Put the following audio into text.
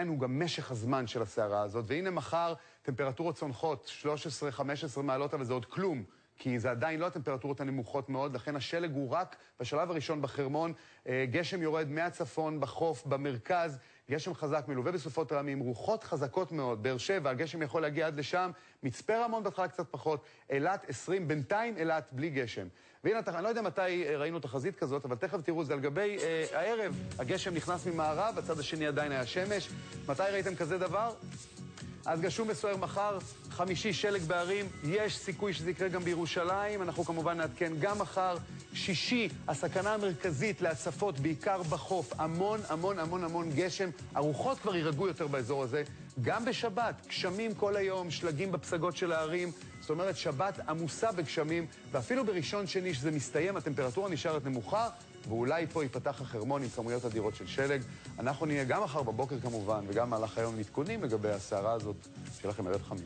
הוא גם משך הזמן של הסערה הזאת, והנה מחר טמפרטורות צונחות 13-15 מעלות, אבל זה עוד כלום, כי זה עדיין לא הטמפרטורות הנמוכות מאוד, לכן השלג הוא רק בשלב הראשון בחרמון, גשם יורד מהצפון, בחוף, במרכז, גשם חזק מלווה בסופות רעמים, רוחות חזקות מאוד, באר שבע, הגשם יכול להגיע עד לשם, מצפה רמון בהתחלה קצת פחות, אילת 20, בינתיים אילת בלי גשם. והנה, אני לא יודע מתי ראינו תחזית כזאת, אבל תכף תראו, זה על גבי הערב, הגשם נכנס ממערב, הצד השני עדיין היה שמש. מתי ראיתם כזה דבר? אז גשום מסוער מחר, חמישי שלג בערים, יש סיכוי שזה יקרה גם בירושלים, אנחנו כמובן נעדכן גם מחר. שישי, הסכנה המרכזית להצפות, בעיקר בחוף, המון גשם, הרוחות כבר ירגעו יותר באזור הזה. גם בשבת, גשמים כל היום, שלגים בפסגות של הערים, זאת אומרת שבת עמוסה בגשמים, ואפילו בראשון שני שזה מסתיים, הטמפרטורה נשארת נמוכה, ואולי פה ייפתח החרמון עם כמויות אדירות של שלג. אנחנו נהיה גם מחר בבוקר כמובן, וגם מהלך היום עדכונים לגבי הסערה הזאת. שיהיה לכם ערב חמים.